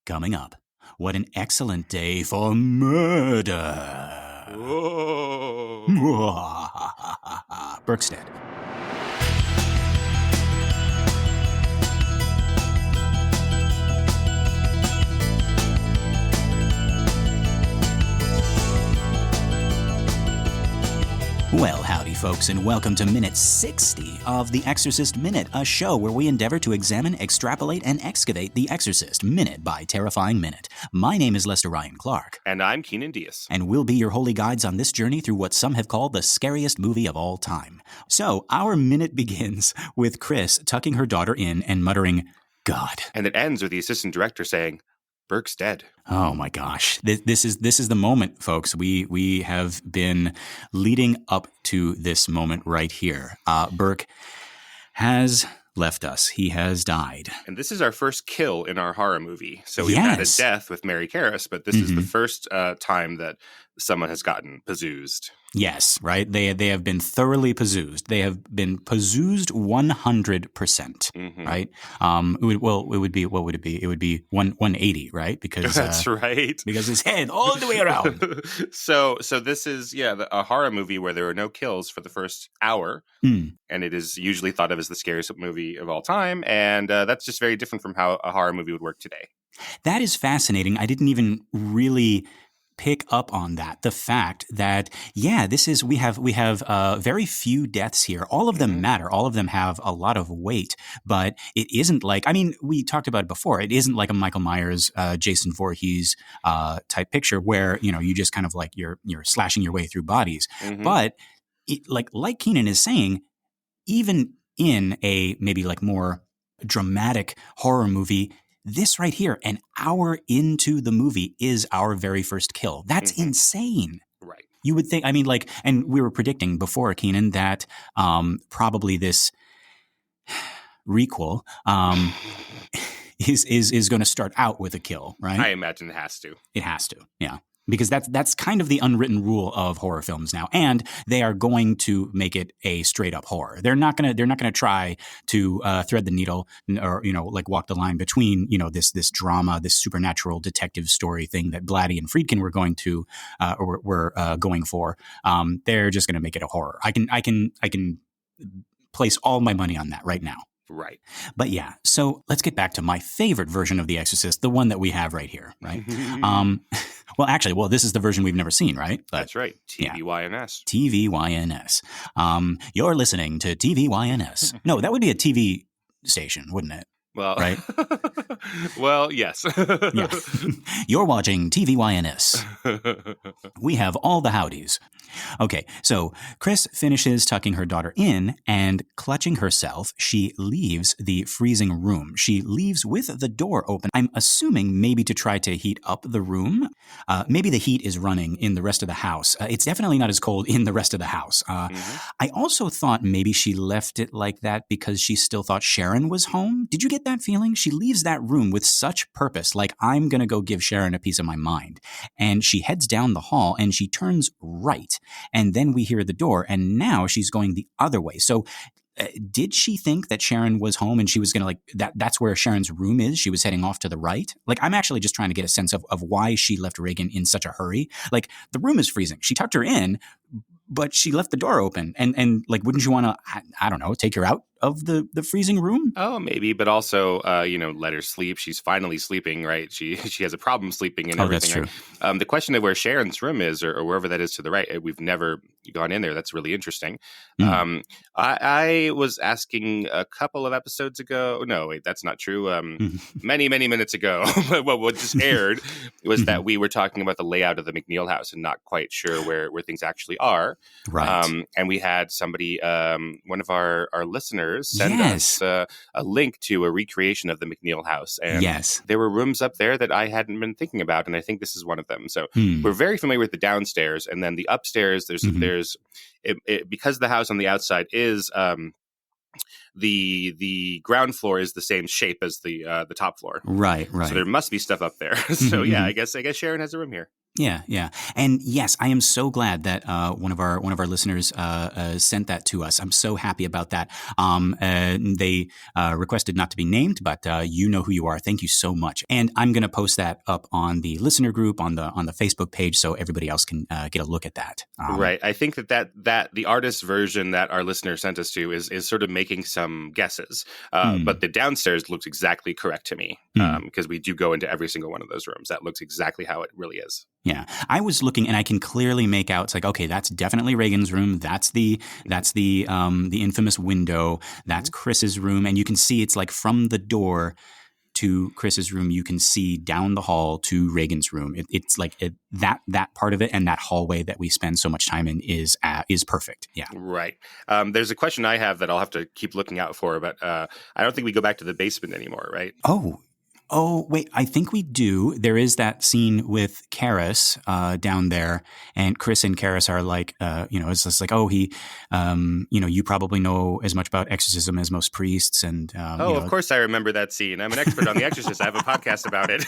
Coming up, what an excellent day for murder. Whoa. Burke's dead. Well, howdy, folks, and welcome to Minute 60 of The Exorcist Minute, a show where we endeavor to examine, extrapolate, and excavate The Exorcist minute by terrifying minute. My name is Lester Ryan Clark. And I'm KeNOPEsia. And we'll be your holy guides on this journey through what some have called the scariest movie of all time. So, our minute begins with Chris tucking her daughter in and muttering, God. And it ends with the assistant director saying, Burke's dead. Oh my gosh. This is the moment, folks. We have been leading up to this moment right here. Burke has left us. He has died. And this is our first kill in our horror movie. So we've had a death with Mary Karras, but this is the first time that someone has gotten Pazoozed. Yes, right? They have been thoroughly Pazoozed. They have been Pazoozed 100%, right? It would be, what would it be? It would be 180, right? Because that's right. Because his head all the way around. So this is, a horror movie where there are no kills for the first hour. And it is usually thought of as the scariest movie of all time. And that's just very different from how a horror movie would work today. That is fascinating. I didn't even really pick up on that. The fact that, we have very few deaths here. All of them matter. All of them have a lot of weight, but it isn't like, we talked about it before. It isn't like a Michael Myers, Jason Voorhees type picture where, you just kind of like you're slashing your way through bodies. But like Keenan is saying, even in a maybe like more dramatic horror movie, this right here, an hour into the movie, is our very first kill. That's insane. Right. You would think, and we were predicting before, Keenan, that probably this requel is going to start out with a kill, right? I imagine it has to. It has to, yeah. Because that's kind of the unwritten rule of horror films now, and they are going to make it a straight up horror. They're not gonna try to thread the needle or like walk the line between this drama, this supernatural detective story thing that Blatty and Friedkin were going to were going for. They're just gonna make it a horror. I can place all my money on that right now. Right. But yeah, so let's get back to my favorite version of The Exorcist, the one that we have right here, right? Well, this is the version we've never seen, right? But, that's right. TVYNS. TVYNS. You're listening to TVYNS. No, that would be a TV station, wouldn't it? Well, right? Well, yes. Yeah. You're watching TVYNS. We have all the Howdies. Okay, so Chris finishes tucking her daughter in, and clutching herself, she leaves the freezing room. She leaves with the door open. I'm assuming maybe to try to heat up the room. Maybe the heat is running in the rest of the house. It's definitely not as cold in the rest of the house. I also thought maybe she left it like that because she still thought Sharon was home. Did you get that feeling? She leaves that room with such purpose, like, I'm going to go give Sharon a piece of my mind. And she heads down the hall and she turns right. And then we hear the door, and now she's going the other way. So did she think that Sharon was home and she was going to that's where Sharon's room is? She was heading off to the right. Like, I'm actually just trying to get a sense of why she left Reagan in such a hurry. Like, the room is freezing. She tucked her in, but she left the door open. And like, wouldn't you want to, I don't know, take her out of the freezing room? Oh, maybe, but also, let her sleep. She's finally sleeping, right? She has a problem sleeping and everything. That's true. Right? The question of where Sharon's room is, or wherever that is to the right, we've never gone in there. That's really interesting. I was asking a couple of episodes ago. No, wait, that's not true. Many minutes ago, what just aired was that we were talking about the layout of the McNeil house and not quite sure where things actually are. Right. And we had somebody, one of our listeners, send us a link to a recreation of the McNeil house. And there were rooms up there that I hadn't been thinking about, and I think this is one of them. So we're very familiar with the downstairs, and then the upstairs, there's because the house on the outside is the ground floor is the same shape as the top floor. Right. So there must be stuff up there. So I guess Sharon has a room here. Yeah. And yes, I am so glad that one of our listeners sent that to us. I'm so happy about that. They requested not to be named, but you know who you are. Thank you so much. And I'm going to post that up on the listener group on the Facebook page so everybody else can get a look at that. Right. I think that the artist version that our listener sent us to is sort of making some guesses. But the downstairs looks exactly correct to me because we do go into every single one of those rooms. That looks exactly how it really is. Yeah, I was looking, and I can clearly make out. It's like, okay, that's definitely Reagan's room. That's the infamous window. That's Chris's room, and you can see it's like from the door to Chris's room, you can see down the hall to Reagan's room. It's like that part of it, and that hallway that we spend so much time in is perfect. Yeah, right. There's a question I have that I'll have to keep looking out for, but I don't think we go back to the basement anymore, right? Oh, wait, I think we do. There is that scene with Karis down there, and Chris and Karis are like, it's just like, oh, he, you probably know as much about exorcism as most priests. And of course I remember that scene. I'm an expert on The Exorcist. I have a podcast about it.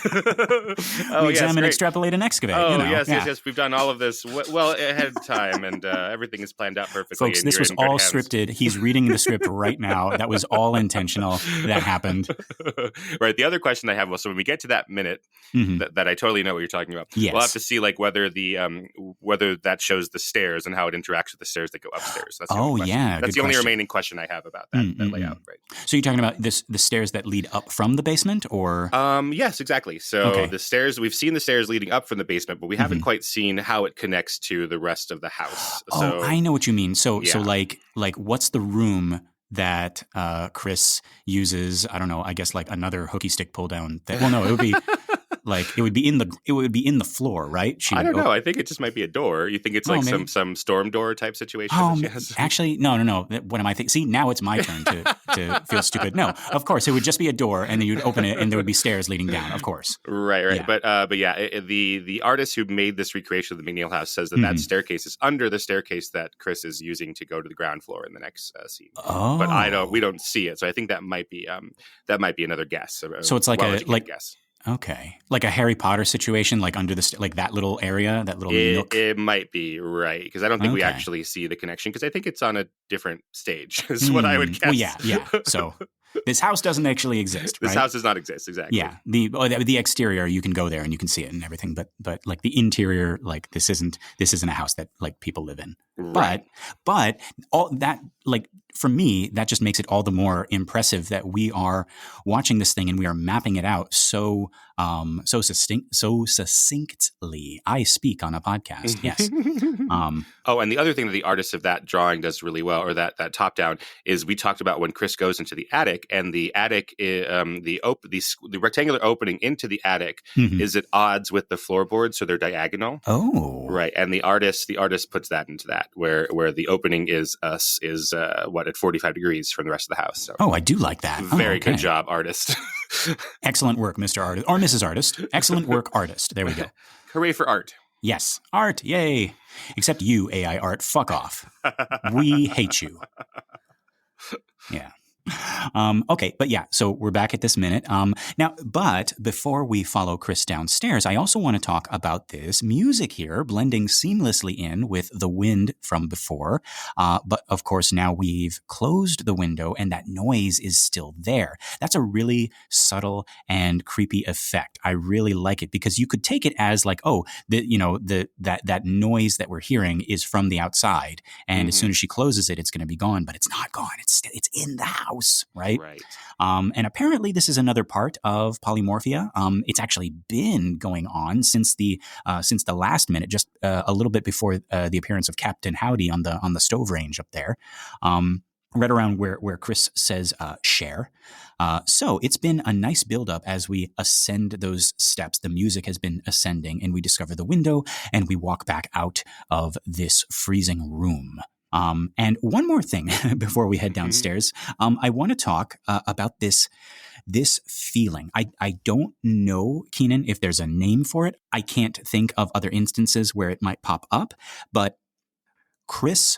We examine, extrapolate, and excavate. Oh, yes. We've done all of this well ahead of time, and everything is planned out perfectly. Folks, this was all scripted. He's reading the script right now. That was all intentional. That happened. Right. The other question I have was, so when we get to that minute, that I totally know what you're talking about. Yes. We'll have to see like whether that shows the stairs and how it interacts with the stairs that go upstairs. That's the only question. That's the only remaining question I have about that layout. Right. So you're talking about the stairs that lead up from the basement, or? Yes, exactly. So the stairs, we've seen the stairs leading up from the basement, but we haven't quite seen how it connects to the rest of the house. So, I know what you mean. So like what's the room that Chris uses? I don't know. I guess like another hooky stick pull down. It would be like it would be in the floor, right? I don't know. I think it just might be a door. You think it's like some storm door type situation? Actually, no. What am I thinking? See, now it's my turn to feel stupid. No, of course it would just be a door, and then you'd open it, and there would be stairs leading down. Of course, right. Yeah. But yeah, the artist who made this recreation of the McNeil house says that staircase is under the staircase that Chris is using to go to the ground floor in the next scene. Oh, but we don't see it, so I think that might be another guess. So it's like guess. Okay, like a Harry Potter situation, like under like that little area, that little nook. It might be right because I don't think we actually see the connection because I think it's on a different stage. Is what I would guess. Well, yeah. So this house doesn't actually exist. This house does not exist. Exactly. Yeah. The exterior, you can go there and you can see it and everything, but like the interior, like this isn't a house that like people live in. Right. But all that, like, for me, that just makes it all the more impressive that we are watching this thing and we are mapping it out so succinctly. I speak on a podcast. Yes. And the other thing that the artist of that drawing does really well, or that top down, is we talked about when Chris goes into the attic, and the attic, the rectangular opening into the attic is at odds with the floorboards, so they're diagonal. Oh, right. And the artist puts that into that, where the opening is at 45 degrees from the rest of the house. So I do like that. Very good job, artist. Excellent work, Mr. Artist or Mrs. Artist. Excellent work, artist. There we go. Hooray for art. Yes, art. Yay. Except you, AI art. Fuck off. We hate you. Yeah. Okay, but yeah, so we're back at this minute. Now, but before we follow Chris downstairs, I also want to talk about this music here, blending seamlessly in with the wind from before. But of course, now we've closed the window and that noise is still there. That's a really subtle and creepy effect. I really like it because you could take it as like, that noise that we're hearing is from the outside, and as soon as she closes it, it's going to be gone. But it's not gone. It's in the house. Right. And apparently this is another part of polymorphia. It's actually been going on since the last minute, just a little bit before the appearance of Captain Howdy on the stove range up there. Right around where Chris says share. So it's been a nice buildup as we ascend those steps. The music has been ascending and we discover the window and we walk back out of this freezing room. And one more thing before we head downstairs, I want to talk about this feeling. I don't know, Keenan, if there's a name for it. I can't think of other instances where it might pop up, but Chris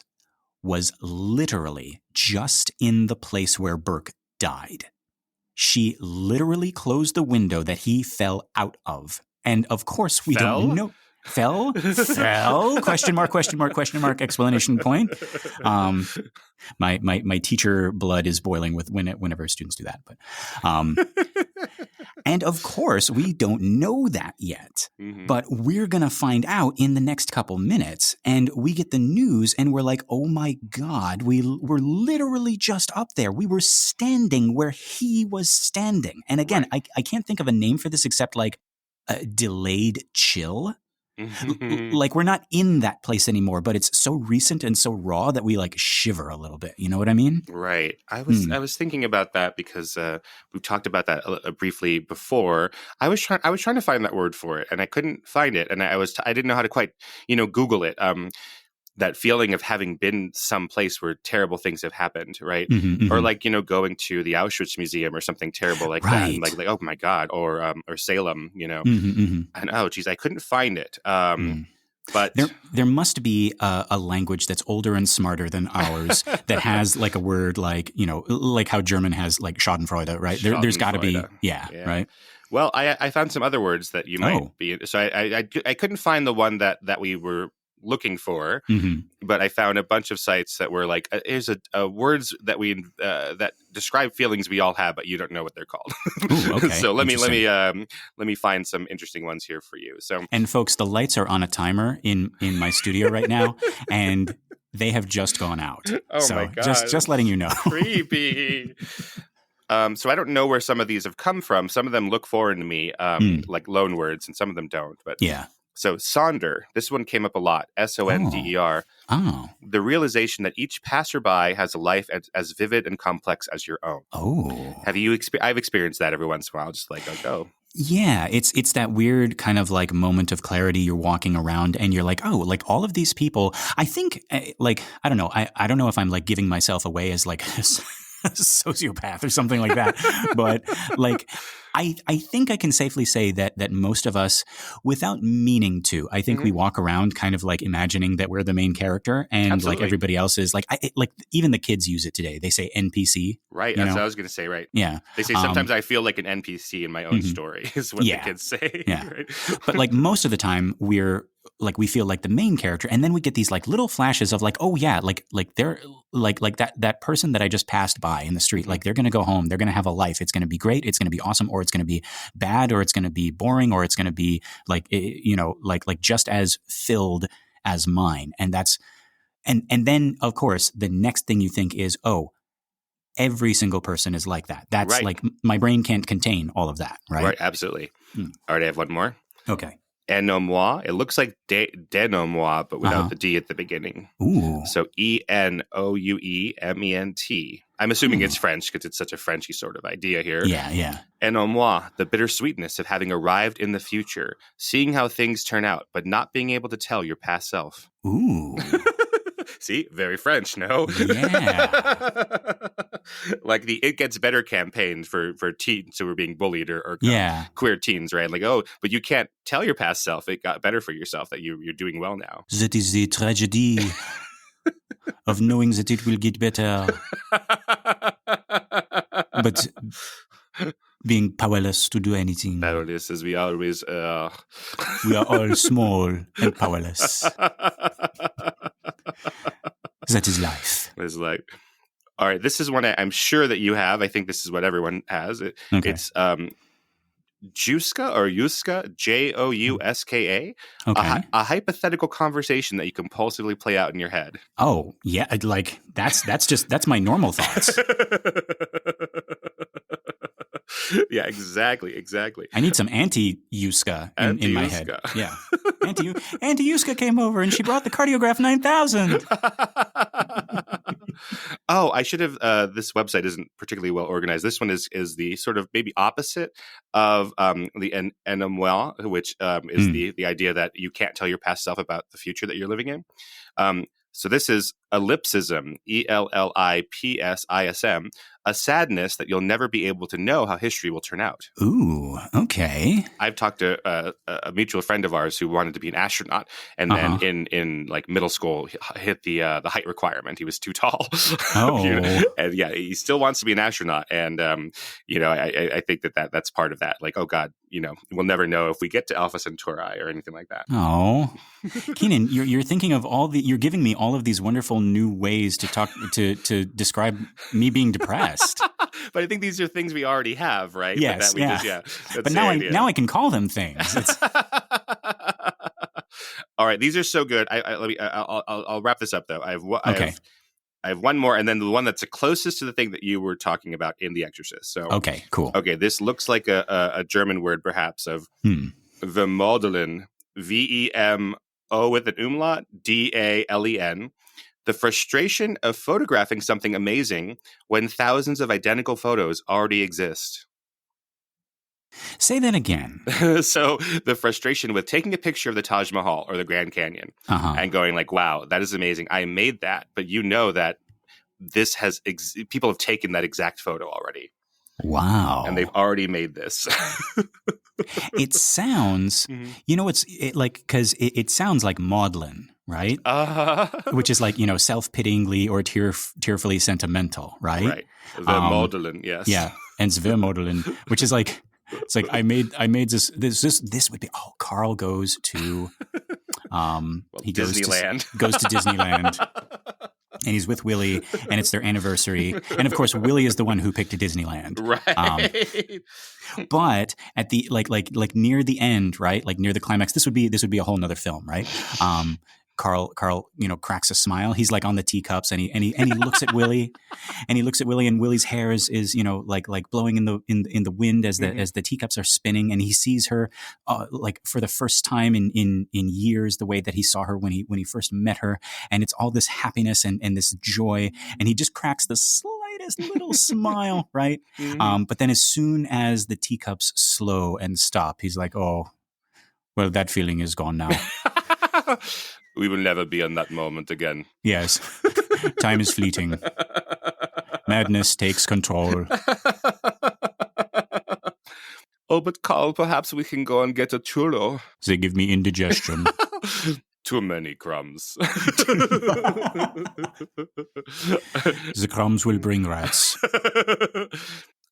was literally just in the place where Burke died. She literally closed the window that he fell out of. And of course, we don't know. Fell? Question mark, explanation point. My teacher blood is boiling with whenever students do that. But and of course, we don't know that yet. Mm-hmm. But we're going to find out in the next couple minutes. And we get the news and we're like, oh my God, we were literally just up there. We were standing where he was standing. And again, I can't think of a name for this except like delayed chill. Like we're not in that place anymore, but it's so recent and so raw that we like shiver a little bit. You know what I mean? Right. I was thinking about that because we've talked about that briefly before. I was trying to find that word for it, and I couldn't find it, and I didn't know how to quite Google it. That feeling of having been someplace where terrible things have happened, right? Or like going to the Auschwitz Museum or something terrible like that, and like oh my God, or Salem, and oh geez, I couldn't find it. But there must be a language that's older and smarter than ours that has like a word like like how German has like Schadenfreude, right? There's got to be, yeah, right. Well, I found some other words that you might be. So I couldn't find the one that we were looking for, but I found a bunch of sites that were like, here's a words that we that describe feelings we all have, but you don't know what they're called. Ooh, okay. So let me find some interesting ones here for you. So, and folks, the lights are on a timer in my studio right now, and they have just gone out. Oh my God! Just letting you know. Creepy. So I don't know where some of these have come from. Some of them look foreign to me, like loan words, and some of them don't. But yeah. So Sonder, this one came up a lot, Sonder. Oh. The realization that each passerby has a life as vivid and complex as your own. Oh. Have you I've experienced that every once in a while, just like, oh. Yeah, it's that weird kind of like moment of clarity. You're walking around and you're like, oh, like all of these people, I think like, I don't know. I don't know if I'm like giving myself away as like a sociopath or something like that. But like, I think I can safely say that most of us, without meaning to, I think we walk around kind of like imagining that we're the main character, and Absolutely. like everybody else is like, like even the kids use it today. They say NPC. Right. That's what I was going to say. Right. Yeah. They say sometimes I feel like an NPC in my own story is what the kids say. Yeah. Right? But like most of the time we feel like the main character, and then we get these like little flashes of like, oh yeah, like they're like that person that I just passed by in the street, like they're going to go home, they're going to have a life, it's going to be great, it's going to be awesome, or it's going to be bad, or it's going to be boring, or it's going to be like like just as filled as mine. And that's and then of course the next thing you think is, oh, every single person is like that. That's right. Like my brain can't contain all of that, right? Right, absolutely. All right, I have one more. Okay. Enomois. It looks like denomois, but without the D at the beginning. Ooh. So ENOUEMENT. I'm assuming it's French because it's such a Frenchy sort of idea here. Yeah. Enomois, the bittersweetness of having arrived in the future, seeing how things turn out, but not being able to tell your past self. Ooh. See, very French, no? Yeah. Like the It Gets Better campaign for teens who were being bullied or queer teens, right? Like, oh, but you can't tell your past self it got better for yourself, that you're doing well now. That is the tragedy of knowing that it will get better. But being powerless to do anything. Powerless as we always are. We are all small and powerless. That is life. It's like, all right, this is one I'm sure that you have. I think this is what everyone has. Okay. It's Jouska or Jouska, Jouska. Okay. A hypothetical conversation that you compulsively play out in your head. Oh, yeah. Like that's my normal thoughts. Yeah, exactly. I need some anti-Jouska in my head. Yeah. Anti-Jouska came over and she brought the Cardiograph 9000. Oh, I should have. This website isn't particularly well organized. This one is the sort of maybe opposite of the Enomois, which is the idea that you can't tell your past self about the future that you're living in. So this is ELIPSISM, ELLIPSISM, a sadness that you'll never be able to know how history will turn out. Ooh, okay. I've talked to a mutual friend of ours who wanted to be an astronaut, and then in like middle school hit the height requirement. He was too tall. Oh, and yeah, he still wants to be an astronaut, and I think that's part of that. Like, oh God, we'll never know if we get to Alpha Centauri or anything like that. Oh, Keenan, you're thinking of you're giving me all of these wonderful new ways to talk to describe me being depressed. But I think these are things we already have, right? Yes, but now I can call them things. All right, these are so good. I'll wrap this up though. I have one more, and then the one that's the closest to the thing that you were talking about in The Exorcist. So okay, cool. Okay, this looks like a German word, perhaps, of Vermodeln, VEMO with an umlaut, DALEN. The frustration of photographing something amazing when thousands of identical photos already exist. Say that again. So the frustration with taking a picture of the Taj Mahal or the Grand Canyon and going like, wow, that is amazing. I made that. But you know that this has people have taken that exact photo already. Wow. And they've already made this. It sounds, because it sounds like maudlin, right? Which is like, self-pityingly or tearfully sentimental, right? Right. Vermodeln, yes. Yeah. And Vermodeln, which is like, it's like I made this would be, Carl goes to, he Disneyland. goes to Disneyland. And he's with Willie, and it's their anniversary. And of course, Willie is the one who picked a Disneyland. Right. But at the like near the end, right? Like near the climax, this would be a whole nother film, right? Carl, cracks a smile. He's like on the teacups, and he looks at Willie, and Willie's hair is like blowing in the wind as the teacups are spinning, and he sees her like for the first time in years, the way that he saw her when he first met her, and it's all this happiness and this joy, and he just cracks the slightest little smile, right? But then as soon as the teacups slow and stop, he's like, oh, well, that feeling is gone now. We will never be in that moment again. Yes. Time is fleeting. Madness takes control. Oh, but Carl, perhaps we can go and get a churro. They give me indigestion. Too many crumbs. The crumbs will bring rats.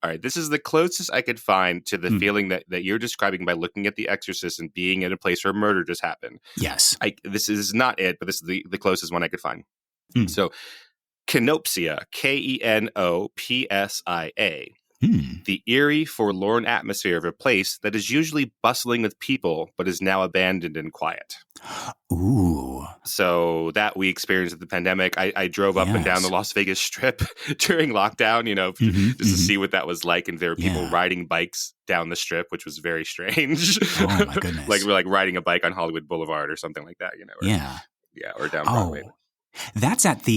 All right, this is the closest I could find to the feeling that you're describing by looking at The Exorcist and being in a place where murder just happened. Yes. This is not it, but this is the closest one I could find. So, KeNOPEsia, KENOPSIA. The eerie, forlorn atmosphere of a place that is usually bustling with people, but is now abandoned and quiet. Ooh. So that we experienced at the pandemic. I drove up and down the Las Vegas Strip during lockdown, just to see what that was like. And there were people riding bikes down the Strip, which was very strange. Oh, my goodness. Like we're like riding a bike on Hollywood Boulevard or something like that, or down Broadway. That's at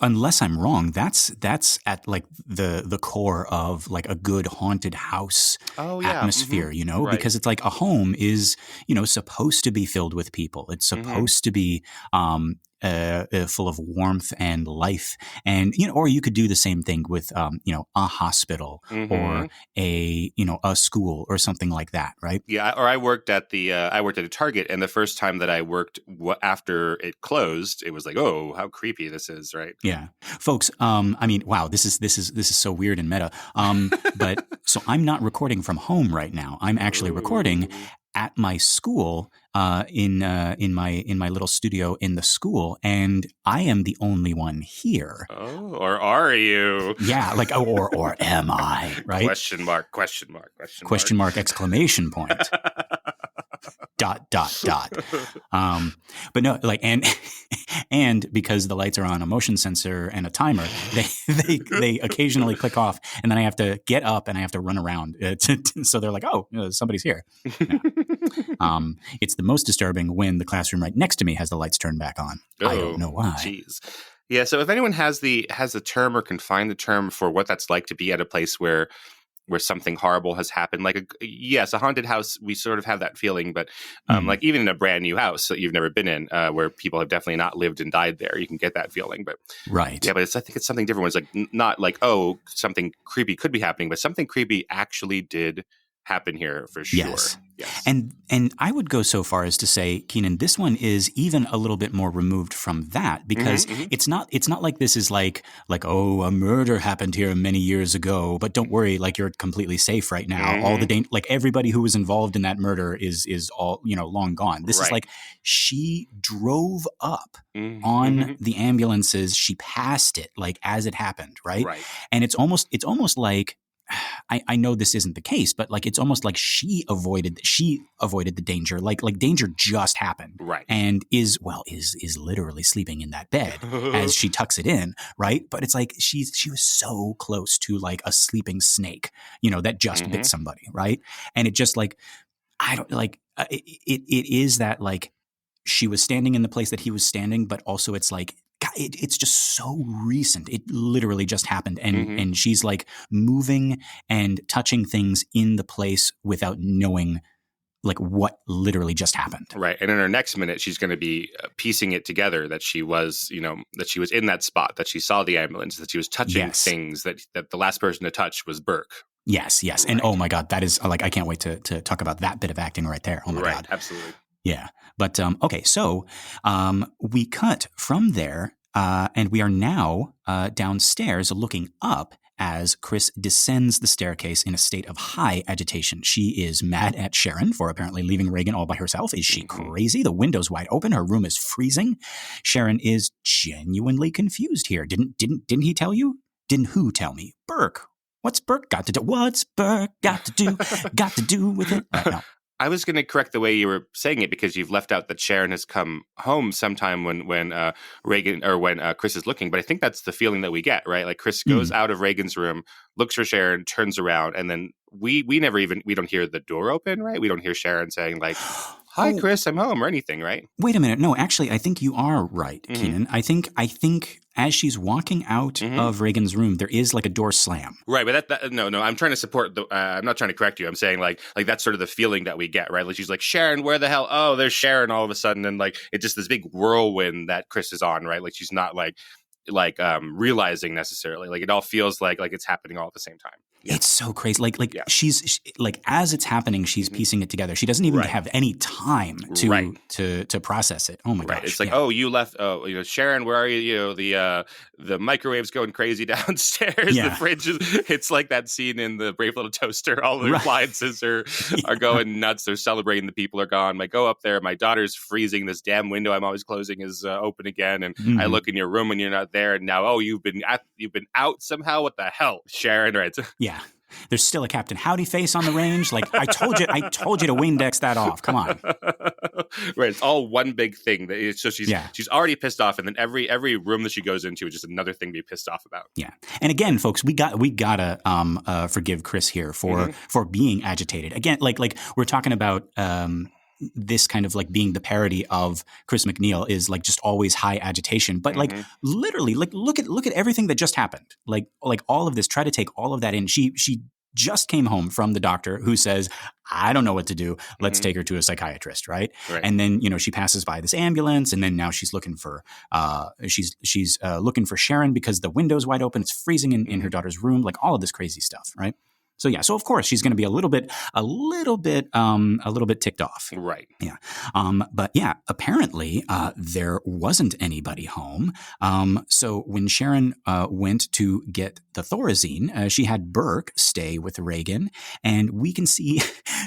unless I'm wrong, that's at like the core of like a good haunted house atmosphere, right. Because it's like a home is, supposed to be filled with people. It's supposed to be full of warmth and life, and or you could do the same thing with a hospital or a school or something like that, right? Yeah, or I worked at a Target, and the first time that I worked after it closed, it was like, oh, how creepy this is, right? Yeah, folks. Wow, this is so weird and meta. But so I'm not recording from home right now. I'm actually recording at my school, in my little studio in the school, and I am the only one here. Oh, or are you? Yeah, like or am I? Right? Question mark. Exclamation point. ... But no, like and because the lights are on a motion sensor and a timer, they occasionally click off, and then I have to get up and I have to run around. So they're like, oh, somebody's here. Yeah. It's the most disturbing when the classroom right next to me has the lights turned back on. I don't know why. Jeez. Yeah. So if anyone has the term or can find the term for what that's like to be at a place where where something horrible has happened. Like, yes, a haunted house, we sort of have that feeling, but like even in a brand new house that you've never been in, where people have definitely not lived and died there, you can get that feeling. But right. Yeah, but I think it's something different. It's like not like, oh, something creepy could be happening, but something creepy actually did happen here for sure. Yes. And I would go so far as to say, Keenan, this one is even a little bit more removed from that, because it's not like this is like, oh, a murder happened here many years ago, but don't worry, like you're completely safe right now. All the like everybody who was involved in that murder is all, long gone. This is like she drove up on the ambulances. She passed it like as it happened, right? And it's almost like, I know this isn't the case, but like it's almost like she avoided the danger. Like danger just happened, right? And is literally sleeping in that bed as she tucks it in, right? But it's like she was so close to like a sleeping snake, that just bit somebody, right? And it just like I don't like it is that like she was standing in the place that he was standing, but also it's like, God, it's just so recent. It literally just happened. And she's like moving and touching things in the place without knowing like what literally just happened. Right. And in her next minute, she's going to be piecing it together that she was, that she was in that spot, that she saw the ambulance, that she was touching things, that the last person to touch was Burke. Yes. Right. And oh my God, that is like, I can't wait to talk about that bit of acting right there. Oh my God. Absolutely. Yeah. But, okay. So, we cut from there, and we are now, downstairs looking up as Chris descends the staircase in a state of high agitation. She is mad at Sharon for apparently leaving Reagan all by herself. Is she crazy? The window's wide open. Her room is freezing. Sharon is genuinely confused here. Didn't he tell you? Didn't who tell me? Burke. What's Burke got to do? What's Burke got to do with it? No. I was going to correct the way you were saying it, because you've left out that Sharon has come home sometime when Reagan or when Chris is looking. But I think that's the feeling that we get, right? Like Chris goes out of Reagan's room, looks for Sharon, turns around, and then we don't hear the door open, right? We don't hear Sharon saying like, "Hi, Chris, I'm home," or anything, right? Wait a minute. No, actually, I think you are right, Keenan. I think as she's walking out of Reagan's room, there is like a door slam. Right, but no, I'm trying to support the. I'm not trying to correct you. I'm saying like that's sort of the feeling that we get, right? Like she's like, Sharon, where the hell? Oh, there's Sharon all of a sudden, and like it's just this big whirlwind that Chris is on, right? Like she's not like realizing necessarily. Like it all feels like it's happening all at the same time. Yeah. It's so crazy. Like she's like, as it's happening, she's piecing it together. She doesn't even have any time to process it. Oh my gosh. It's like, oh, you left. Oh, Sharon, where are you? The microwave's going crazy downstairs. The fridge is. It's like that scene in the Brave Little Toaster. All the appliances are going nuts. They're celebrating. The people are gone. I go up there. My daughter's freezing. This damn window I'm always closing is open again. And I look in your room and you're not there. And now, you've been out somehow. What the hell, Sharon? Right. Yeah. There's still a Captain Howdy face on the range. Like I told you to Windex that off. Come on. Right. It's all one big thing. So she's already pissed off, and then every room that she goes into is just another thing to be pissed off about. Yeah. And again, folks, we gotta forgive Chris here for being agitated. Again, like we're talking about this kind of like being the parody of Chris McNeil is like just always high agitation, but like literally like look at everything that just happened. Like all of this, try to take all of that in. She just came home from the doctor who says, I don't know what to do. Let's take her to a psychiatrist. Right. And then, she passes by this ambulance, and then now she's looking for, looking for Sharon because the window's wide open. It's freezing in her daughter's room, like all of this crazy stuff. Right. So yeah, so of course she's going to be a little bit ticked off. Right. Yeah. But yeah, apparently there wasn't anybody home. So when Sharon went to get the Thorazine, she had Burke stay with Reagan, and we can see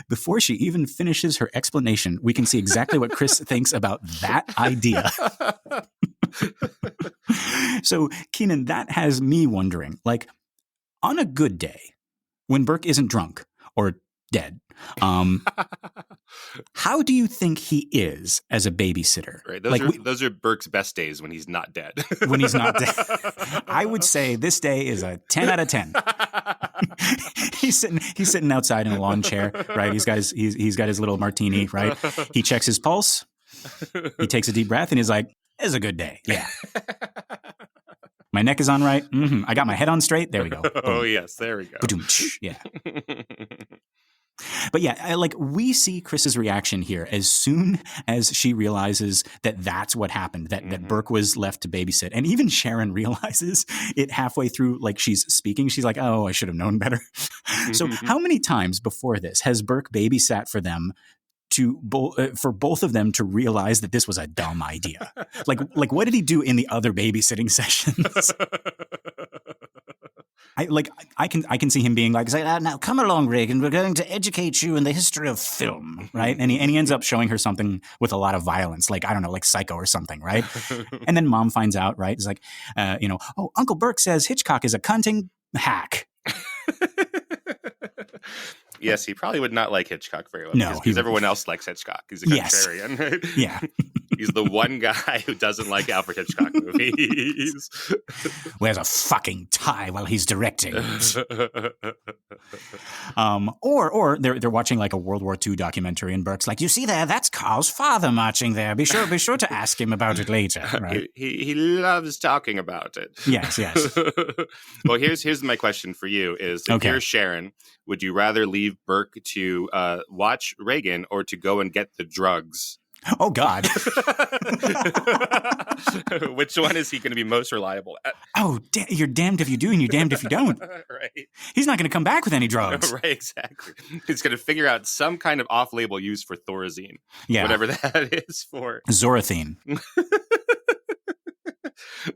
before she even finishes her explanation, we can see exactly what Chris thinks about that idea. So Keenan, that has me wondering, like, on a good day, when Burke isn't drunk or dead, how do you think he is as a babysitter? Right. Those are Burke's best days, when he's not dead. When he's not dead. I would say this day is a 10 out of 10. He's sitting outside in a lawn chair, right? He's got his little martini, right? He checks his pulse. He takes a deep breath and he's like, it's a good day. Yeah. My neck is on right. Mm-hmm. I got my head on straight. There we go. Boom. Oh, yes. There we go. Ba-doom. Yeah. But yeah, we see Chris's reaction here as soon as she realizes that that's what happened, that Burke was left to babysit. And even Sharon realizes it halfway through, like she's speaking. She's like, oh, I should have known better. So how many times before this has Burke babysat for them for both of them to realize that this was a dumb idea? Like what did he do in the other babysitting sessions? I can see him being like, now come along, Reagan. We're going to educate you in the history of film, right? And he ends up showing her something with a lot of violence, like, I don't know, like Psycho or something, right? And then Mom finds out, right? It's like, oh, Uncle Burke says Hitchcock is a cunting hack. Yes, he probably would not like Hitchcock very well. No, because everyone else likes Hitchcock. He's a contrarian, right? Yeah. He's the one guy who doesn't like Alfred Hitchcock movies. Wears a fucking tie while he's directing. Or they're watching like a World War II documentary, and Burke's like, you see there, that's Carl's father marching there. Be sure to ask him about it later. Right? He loves talking about it. Yes. Well, here's my question for you: is if you're Sharon, would you rather leave Burke to watch Reagan or to go and get the drugs? Oh, God. Which one is he going to be most reliable at? Oh, you're damned if you do and you're damned if you don't. Right. He's not going to come back with any drugs. Right, exactly. He's going to figure out some kind of off-label use for Thorazine. Yeah. Whatever that is for. Zorathine.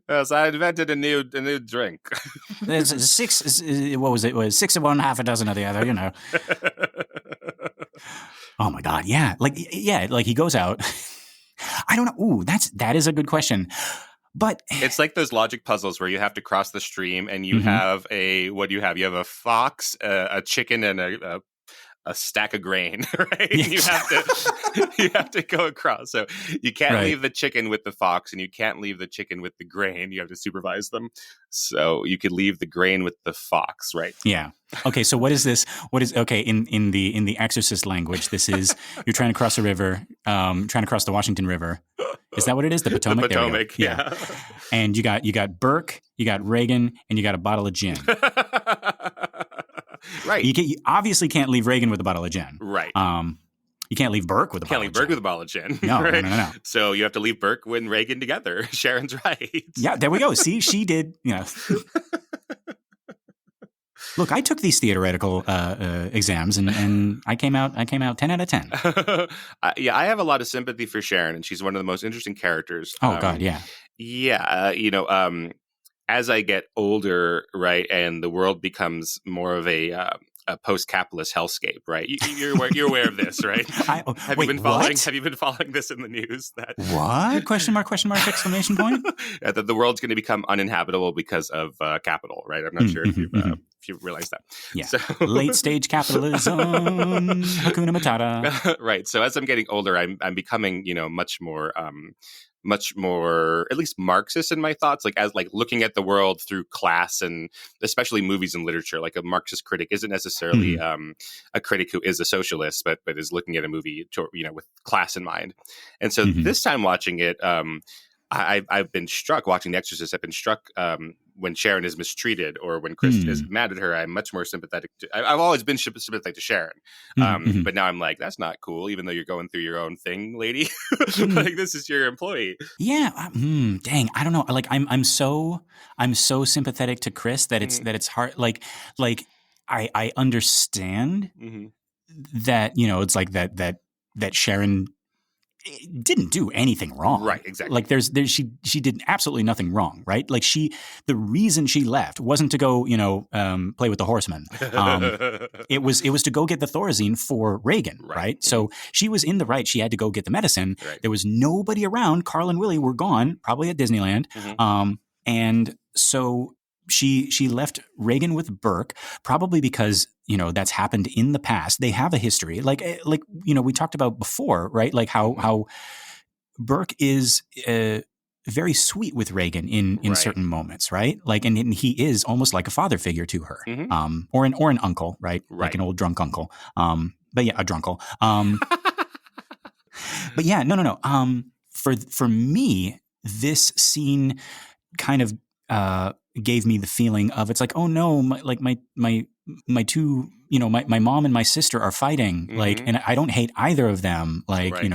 Yes, I invented a new drink. There's six, what was it? It was 6 of one, half a dozen of the other, you know. Oh my God, yeah. Like he goes out. I don't know. Ooh, that is a good question. But it's like those logic puzzles where you have to cross the stream and you have what do you have? You have a fox, a chicken, and a stack of grain, right? Yeah. You have to go across. So you can't leave the chicken with the fox, and you can't leave the chicken with the grain. You have to supervise them. So you could leave the grain with the fox, right? Yeah. Okay. So what is this? Okay? In the Exorcist language, this is you're trying to cross a river, trying to cross the Washington River. Is that what it is? The Potomac. The Potomac. Yeah. And you got Burke, you got Reagan, and you got a bottle of gin. Right. You obviously can't leave Reagan with a bottle of gin. Right. You can't leave Burke with a bottle of gin. Can't leave Burke with a bottle of gin. No, right? No. So you have to leave Burke and Reagan together. Sharon's right. Yeah, there we go. See, she did, Look, I took these theoretical exams, and I came out 10 out of 10. Yeah, I have a lot of sympathy for Sharon, and she's one of the most interesting characters. Oh, God, yeah. Yeah, as I get older, right, and the world becomes more of a post-capitalist hellscape, right? You're aware of this, right? Have you been following this in the news? That what? Question mark, exclamation point? That the world's going to become uninhabitable because of capital, right? I'm not sure if you realize that. Yeah. So, late stage capitalism, Hakuna Matata. Right. So as I'm getting older, I'm becoming, much more at least Marxist in my thoughts, like looking at the world through class, and especially movies and literature. Like a Marxist critic isn't necessarily a critic who is a socialist, but is looking at a movie with class in mind. And so this time watching it, I've been struck watching The Exorcist. I've been struck when Sharon is mistreated or when Chris is mad at her. I'm much more sympathetic to. I've always been sympathetic to Sharon, but now I'm like, that's not cool. Even though you're going through your own thing, lady. Like, this is your employee. Yeah. Dang. I don't know. Like I'm so sympathetic to Chris that it's hard. Like I understand that it's like that Sharon didn't do anything wrong. Right, exactly. Like she did absolutely nothing wrong, right? Like the reason she left wasn't to go, play with the horsemen. It was to go get the Thorazine for Reagan, right? So she was in the right. She had to go get the medicine. Right. There was nobody around. Carl and Willie were gone, probably at Disneyland. And so she left Reagan with Burke, probably because that's happened in the past. They have a history, like we talked about before, right? Like how Burke is very sweet with Reagan in certain moments, right? Like, and he is almost like a father figure to her, or an uncle, right? Like an old drunk uncle. But yeah, a drunkle. But yeah, no. For me, this scene kind of gave me the feeling of, it's like, oh no, my two, my mom and my sister are fighting, like, and I don't hate either of them, like, Right.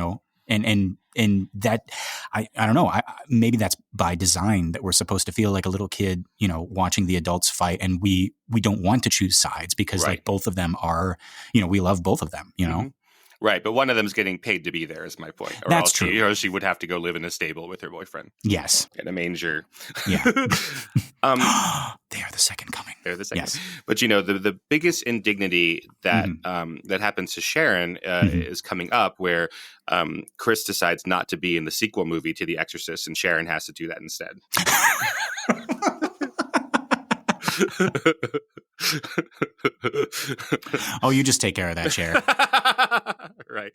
And that, I don't know, maybe that's by design, that we're supposed to feel like a little kid, watching the adults fight, and we don't want to choose sides because like both of them are, we love both of them, Right, but one of them's getting paid to be there, is my point. Or That's else true. She would have to go live in a stable with her boyfriend. Yes. In a manger. Yeah. They are the second coming. They're the second. Yes. But the biggest indignity that that happens to Sharon is coming up, where Chris decides not to be in the sequel movie to The Exorcist, and Sharon has to do that instead. Oh, you just take care of that, Cher. Right.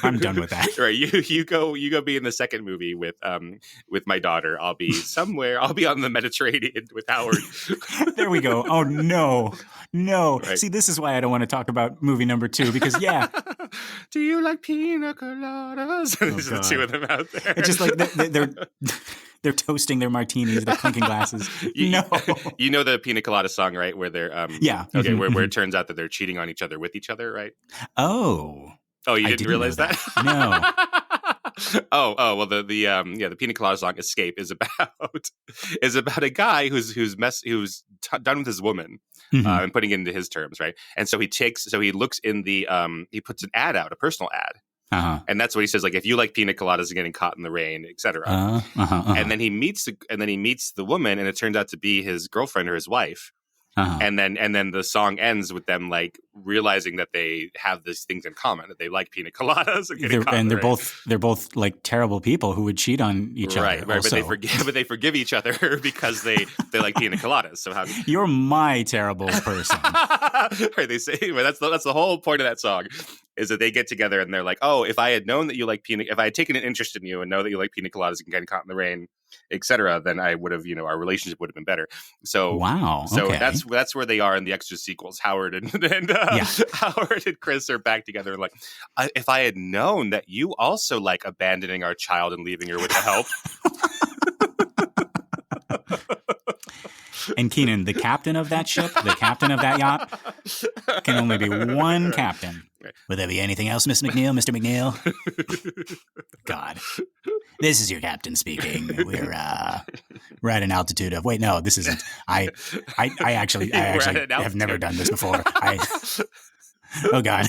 I'm done with that. Right. You go be in the second movie with my daughter. I'll be somewhere. I'll be on the Mediterranean with Howard. There we go. Oh no. Right. See, this is why I don't want to talk about movie number 2, because do you like pina coladas? There's the two of them out there. It's just like they're toasting their martinis, they're clinking glasses. You know the pina colada song, right? Where they're okay, where it turns out that they're cheating on each other with each other, right? Oh, you didn't realize that? No. Well, the pina colada song "Escape" is about a guy who's done with his woman and putting it into his terms, right? And so he looks in the he puts an ad out, a personal ad. And that's what he says, like, if you like pina coladas and getting caught in the rain, etc. And then he meets the woman, and it turns out to be his girlfriend or his wife. And then the song ends with them like realizing that they have these things in common, that they like pina coladas and getting caught in the rain. They're both like terrible people who would cheat on each other. Right, but they forgive each other because they like pina coladas. So you're my terrible person. Right, they say, well, that's the whole point of that song, is that they get together and they're like, oh, if I had known that you like if I had taken an interest in you and know that you like pina coladas and getting caught in the rain, etc., then I would have, our relationship would have been better. So wow. So okay. that's where they are in the Exorcist sequels. Howard and Howard and Chris are back together and like, if I had known that you also like abandoning our child and leaving her with the help. And Keenan, the captain of that ship, the captain of that yacht, can only be one captain. Will there be anything else, Mr. McNeil? God. This is your captain speaking. We're at an altitude of... Wait, no, this isn't. I actually have never done this before. Oh, God.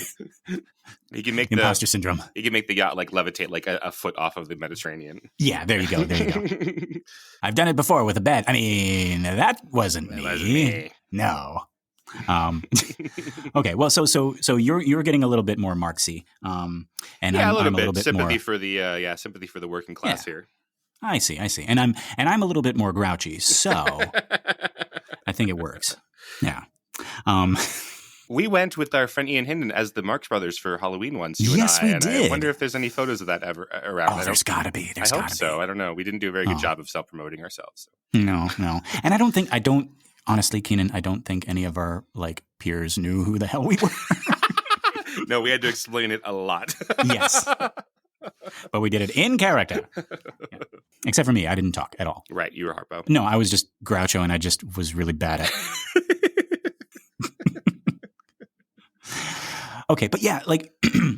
He can make imposter syndrome. He can make the yacht like levitate like a foot off of the Mediterranean. Yeah, there you go. I've done it before with a bed. I mean, that wasn't me. No. Okay. Well, so you're getting a little bit more Marxy. And yeah, I'm a little bit sympathy more, for the sympathy for the working class here. I see. And I'm a little bit more grouchy. So I think it works. Yeah. We went with our friend Ian Hinden as the Marx Brothers for Halloween once. Yes, we did. I wonder if there's any photos of that ever around. Oh, there's got to be. I hope so. I don't know. We didn't do a very good job of self-promoting ourselves. So. No. And honestly, Keenan, I don't think any of our like peers knew who the hell we were. No, we had to explain it a lot. Yes. But we did it in character. Yeah. Except for me. I didn't talk at all. Right. You were Harpo. No, I was just Groucho, and I just was really bad at it. Okay, but yeah, like,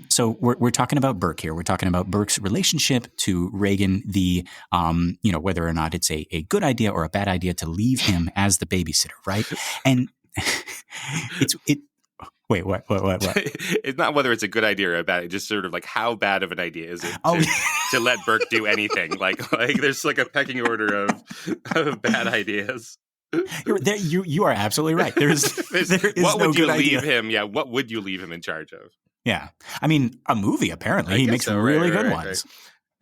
so we're talking about Burke here. We're talking about Burke's relationship to Regan, whether or not it's a good idea or a bad idea to leave him as the babysitter, right? And wait, what? It's not whether it's a good idea or a bad, it's just sort of like how bad of an idea is it to let Burke do anything? Like there's like a pecking order of bad ideas. You are absolutely right. There is what no would you good leave idea. him? Yeah, what would you leave him in charge of? Yeah, I mean, a movie. Apparently, he makes really good ones.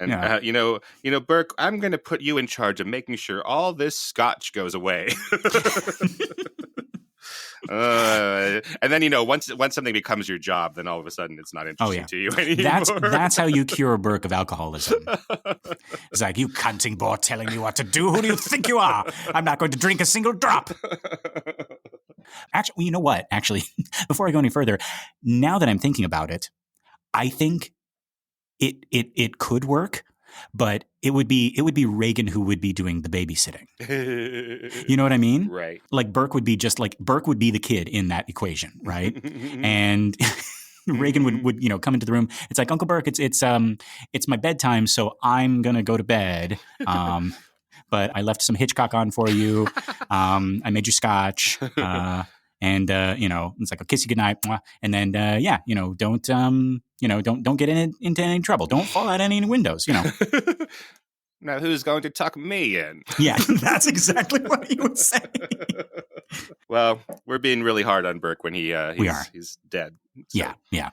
Right. And Burke, I'm going to put you in charge of making sure all this scotch goes away. And then once something becomes your job, then all of a sudden it's not interesting to you anymore. That's how you cure Burke of alcoholism. It's like, you cunting boy telling me what to do. Who do you think you are? I'm not going to drink a single drop. Actually, you know what? Actually, before I go any further, now that I'm thinking about it, I think it could work but it would be Reagan who would be doing the babysitting. You know what I mean? Right. Like Burke would be the kid in that equation, right? And Reagan would come into the room. It's like, Uncle Burke, it's my bedtime, so I'm gonna go to bed. But I left some Hitchcock on for you. I made you scotch. And it's like, I'll kiss you goodnight, and then don't get into any trouble. Don't fall out any windows. Now who's going to tuck me in? Yeah, that's exactly what he would say. Well, we're being really hard on Burke when he's dead. So. Yeah.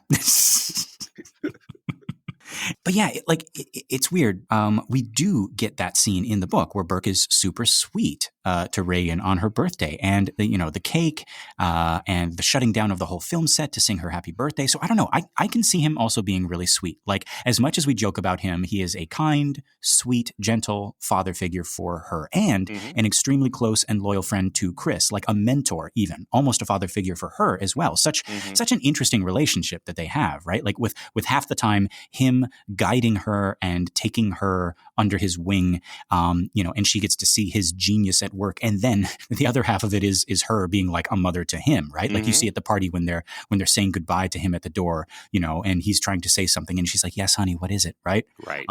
But yeah, it's weird. We do get that scene in the book where Burke is super sweet to Reagan on her birthday, and the cake and the shutting down of the whole film set to sing her happy birthday. So I don't know. I can see him also being really sweet. Like, as much as we joke about him, he is a kind, sweet, gentle father figure for her, and an extremely close and loyal friend to Chris, like a mentor, even almost a father figure for her as well. Such an interesting relationship that they have, right? Like with half the time him guiding her and taking her under his wing, and she gets to see his genius at work. And then the other half of it is her being like a mother to him, right? Like you see at the party when they're saying goodbye to him at the door, and he's trying to say something, and she's like, "Yes, honey, what is it?" Right. Right.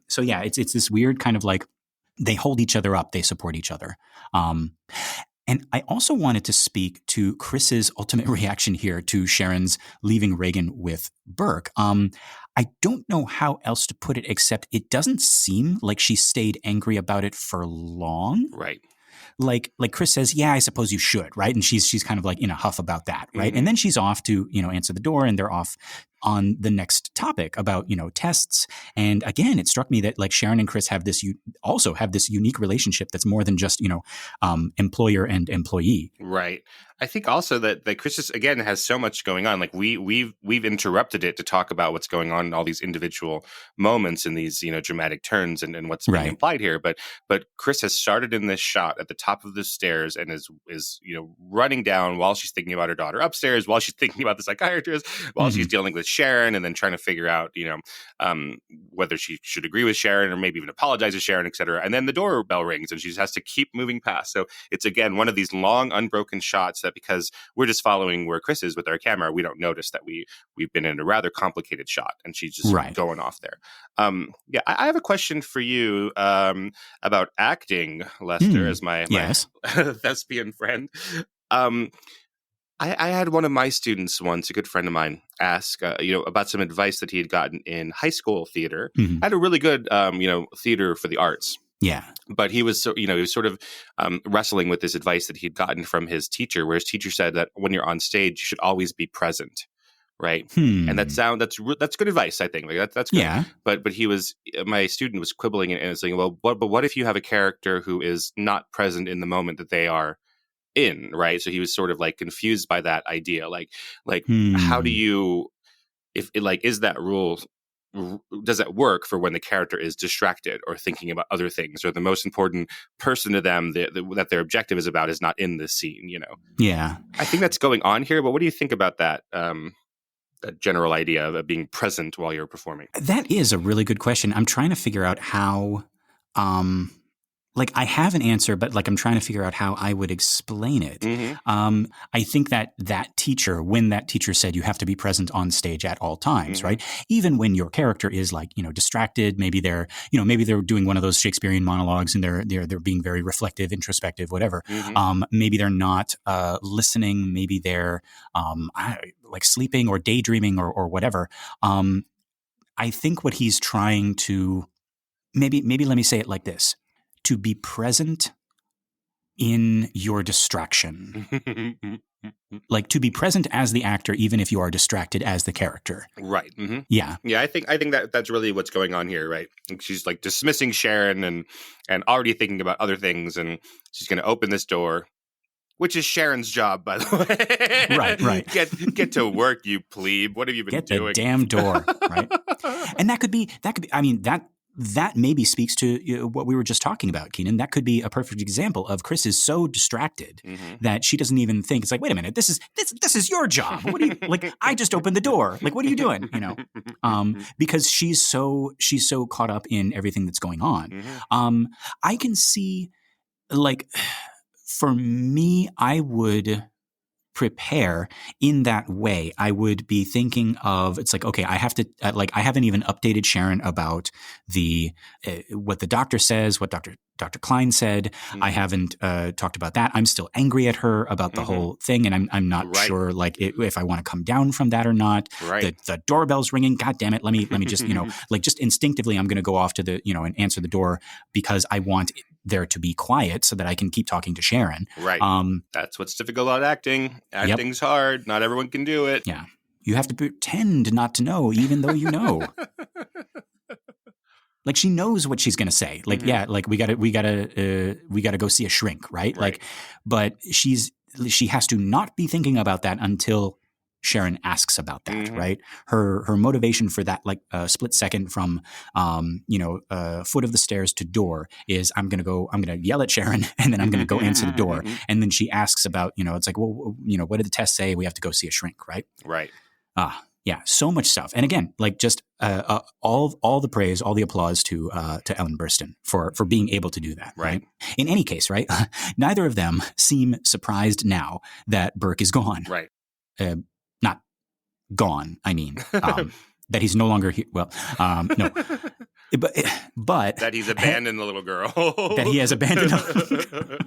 So yeah, it's this weird kind of like they hold each other up, they support each other. And I also wanted to speak to Chris's ultimate reaction here to Sharon's leaving Reagan with Burke. I don't know how else to put it, except it doesn't seem like she stayed angry about it for long. Right. Like Chris says, yeah, I suppose you should, right? And she's kind of like in a huff about that, right? And then she's off to, answer the door, and they're off on the next topic about, tests. And again, it struck me that like Sharon and Chris have this unique relationship that's more than just, employer and employee. Right. I think also that Chris just, again, has so much going on. Like we've interrupted it to talk about what's going on in all these individual moments and these, dramatic turns and what's being implied here. But Chris has started in this shot at the top of the stairs and is running down while she's thinking about her daughter upstairs, while she's thinking about the psychiatrist, while she's dealing with Sharon, and then trying to figure out, whether she should agree with Sharon or maybe even apologize to Sharon, et cetera. And then the doorbell rings and she just has to keep moving past. So it's, again, one of these long, unbroken shots that, because we're just following where Chris is with our camera, we don't notice that we've been in a rather complicated shot, and she's just going off there. I have a question for you about acting, Lester, as my thespian friend. I had one of my students once, a good friend of mine, ask, about some advice that he had gotten in high school theater. I had a really good, theater for the arts. Yeah. But he was, he was sort of wrestling with this advice that he'd gotten from his teacher, where his teacher said that when you're on stage, you should always be present. Right. And that's good advice, I think. Like that's good. Yeah. But my student was quibbling and saying, well, but what if you have a character who is not present in the moment that they are in, right? So he was sort of like confused by that idea. Like how do you, is that rule, does it work for when the character is distracted or thinking about other things, or the most important person to them that their objective is about is not in the scene, Yeah. I think that's going on here, but what do you think about that? That general idea of being present while you're performing? That is a really good question. I'm trying to figure out how, I have an answer, but I'm trying to figure out how I would explain it. I think that teacher, when that teacher said you have to be present on stage at all times, right? Even when your character is distracted, maybe they're doing one of those Shakespearean monologues and they're being very reflective, introspective, whatever. Maybe they're not listening. Maybe they're sleeping or daydreaming or whatever. I think what he's trying to maybe let me say it like this. To be present in your distraction. To be present as the actor, even if you are distracted as the character. Right. Yeah. Yeah, I think that's really what's going on here, right? She's dismissing Sharon and already thinking about other things, and she's going to open this door, which is Sharon's job, by the way. Right. Get to work, you plebe. What have you been doing? Get the damn door, right? And that could be, I mean, that that maybe speaks to what we were just talking about, Keenan. That could be a perfect example of Chris is so distracted that she doesn't even think. It's like, wait a minute, this is your job. What do you like? I just opened the door. Like, what are you doing? Because she's so caught up in everything that's going on. I can see, like, for me, I would prepare in that way. I would be thinking of, it's like, okay, I have to, I haven't even updated Sharon about what the doctor says, what Dr. Klein said. I haven't talked about that. I'm still angry at her about the whole thing, and I'm not sure if I want to come down from that or not. The doorbell's ringing. God damn it! Let me just just instinctively, I'm going to go off to the and answer the door because I want there to be quiet so that I can keep talking to Sharon. Right. That's what's difficult about acting. Acting's hard. Not everyone can do it. Yeah. You have to pretend not to know, even though you know. Like, she knows what she's going to say. Like, yeah, like we gotta go see a shrink, right? Like, but she has to not be thinking about that until Sharon asks about that, right? Her motivation for that, like a split second from, foot of the stairs to door is I'm going to yell at Sharon and then I'm going to go answer the door. And then she asks about, it's like, well, what did the test say? We have to go see a shrink, right? Right. Yeah, so much stuff. And again, like, just all the praise, all the applause to Ellen Burstyn for being able to do that. Right. In any case, right, neither of them seem surprised now that Burke is gone. Right. Not gone, I mean, that he's no longer here. Well, no. But that he's abandoned the little girl. That he has abandoned the little girl.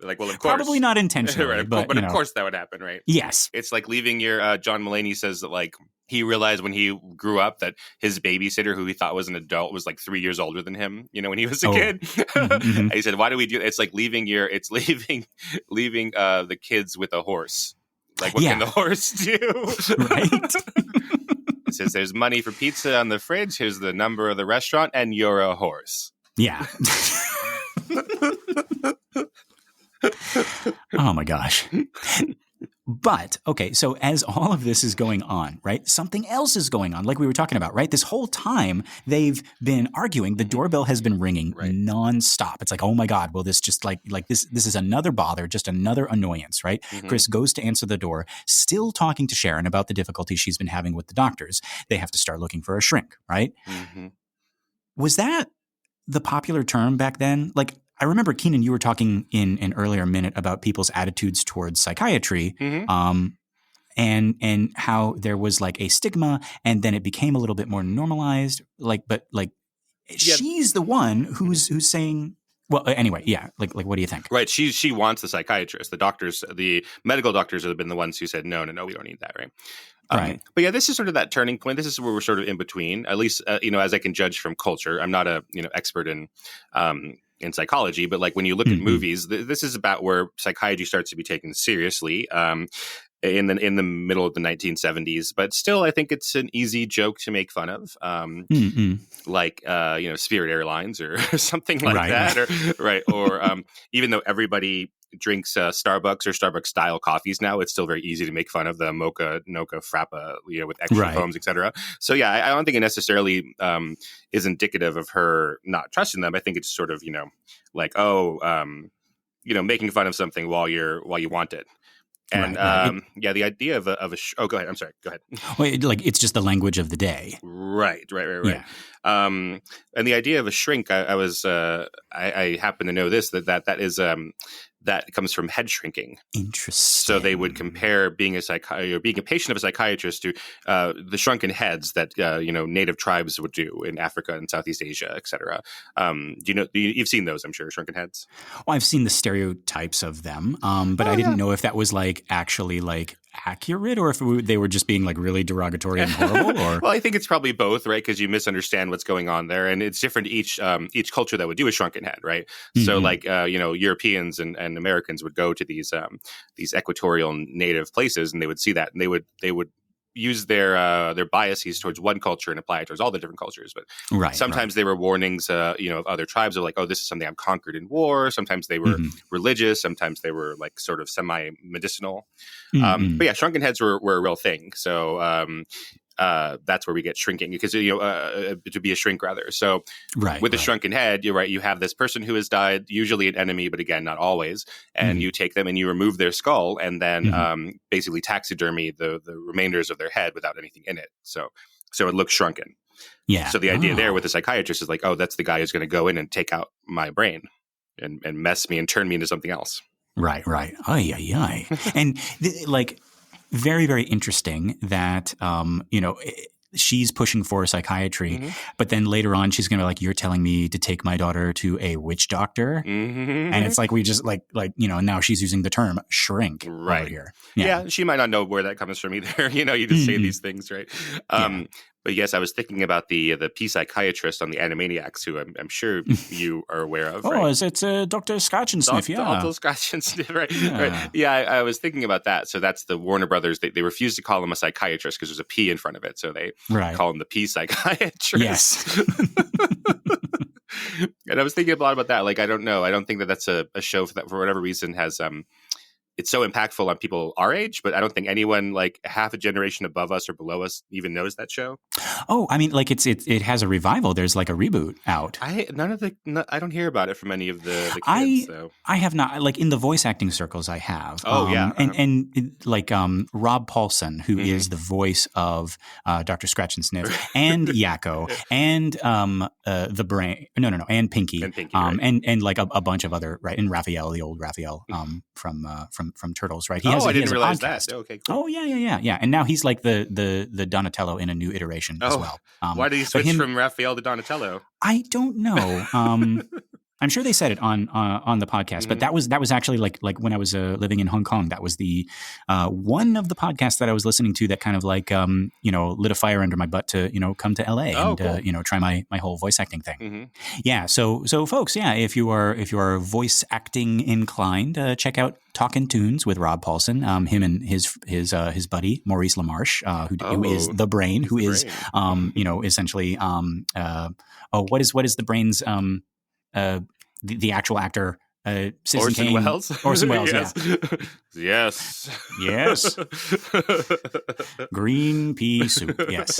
Like, well, of course. Probably not intentionally. Right, but of course that would happen, right? Yes. It's like leaving your, John Mulaney says that, like, he realized when he grew up that his babysitter, who he thought was an adult, was like 3 years older than him, when he was a kid. And he said, why do we do that? It's like leaving the kids with a horse. Like, what can the horse do? Right. It says there's money for pizza on the fridge. Here's the number of the restaurant, and you're a horse. Yeah. Oh my gosh. But, okay, so as all of this is going on, right, something else is going on, like we were talking about, right? This whole time they've been arguing, the doorbell has been ringing nonstop. It's like, oh my God, well, this just like this is another bother, just another annoyance, right? Chris goes to answer the door, still talking to Sharon about the difficulty she's been having with the doctors. They have to start looking for a shrink, right? Was that the popular term back then? Like, I remember, Keenan, you were talking in an earlier minute about people's attitudes towards psychiatry, and how there was like a stigma, and then it became a little bit more normalized. She's the one who's saying. Well, anyway, yeah. Like, what do you think? Right. She wants the psychiatrist. The doctors, the medical doctors, have been the ones who said no, we don't need that, right? Right. But yeah, this is sort of that turning point. This is where we're sort of in between. At least, as I can judge from culture. I'm not a expert in psychology, but like when you look at movies, this is about where psychiatry starts to be taken seriously in the middle of the 1970s. But still, I think it's an easy joke to make fun of, like Spirit Airlines or something like that, or even though everybody drinks Starbucks or Starbucks style coffees now, it's still very easy to make fun of the mocha, noca, frappa, with extra foams, etc. So yeah, I don't think it necessarily is indicative of her not trusting them. I think it's sort of making fun of something while you want it. And the idea of go ahead. I'm sorry. Go ahead. Well, it's just the language of the day. Right. Yeah. And the idea of a shrink, I happen to know this that is that comes from head shrinking. Interesting. So they would compare being a patient of a psychiatrist to the shrunken heads that native tribes would do in Africa and Southeast Asia, etc. You've seen those, I'm sure, shrunken heads. Well, I've seen the stereotypes of them, but I didn't know if that was actually accurate, or if they were just being really derogatory and horrible. Or well, I think it's probably both, right? Because you misunderstand what's going on there, and it's different each culture that would do a shrunken head, right? So Europeans and Americans would go to these equatorial native places, and they would see that, and they would use their biases towards one culture and apply it towards all the different cultures. But sometimes they were warnings, of other tribes of oh, this is something I've conquered in war. Sometimes they were religious. Sometimes they were sort of semi-medicinal. But yeah, shrunken heads were a real thing. So that's where we get shrinking because, to be a shrink rather. So with the shrunken head, you're right. You have this person who has died, usually an enemy, but again, not always. And you take them and you remove their skull and then basically taxidermy the remainders of their head without anything in it. So it looks shrunken. Yeah. So the idea there with the psychiatrist is like, oh, that's the guy who's going to go in and take out my brain and mess me and turn me into something else. Right. Ay, ay, ay. And very, very interesting that, she's pushing for psychiatry, but then later on she's going to be like, you're telling me to take my daughter to a witch doctor. And it's like, we just now she's using the term shrink over here. Yeah. She might not know where that comes from either. You just say these things, right? But yes, I was thinking about the P psychiatrist on the Animaniacs, who I'm sure you are aware of. Oh, right? It's Dr. Scotch and Sniff, Dr. Scotch and Sniff, right? Right. Yeah, I was thinking about that. So that's the Warner Brothers. They refuse to call him a psychiatrist because there's a P in front of it. So they call him the P psychiatrist. Yes. And I was thinking a lot about that. Like, I don't know. I don't think that that's a show that for whatever reason has it's so impactful on people our age, but I don't think anyone like half a generation above us or below us even knows that show. Oh, I mean, like it has a revival. There's like a reboot out. I don't hear about it from any of the kids. I have not, like in the voice acting circles I have. Oh, yeah. And Rob Paulson, who is the voice of Dr. Scratch and Sniff and Yakko and the Brain. No, and Pinky. And Pinky, right. and like a bunch of other, right? And Raphael, the old Raphael from Turtles, right? I didn't realize that. Okay, cool. Oh, yeah. And now he's like the Donatello in a new iteration as well. Why did he switch from Raphael to Donatello? I don't know. I'm sure they said it on the podcast, but that was actually like when I was living in Hong Kong. That was the one of the podcasts that I was listening to that kind of like lit a fire under my butt to come to LA and cool. Try my whole voice acting thing. Yeah, so folks, if you are voice acting inclined, check out Talkin' Tunes with Rob Paulson. Him and his buddy Maurice LaMarche, who is the Brain, who is essentially what is the Brain's the actual actor, Orson Welles. Orson Welles, yes. Yes. Green pea soup, yes.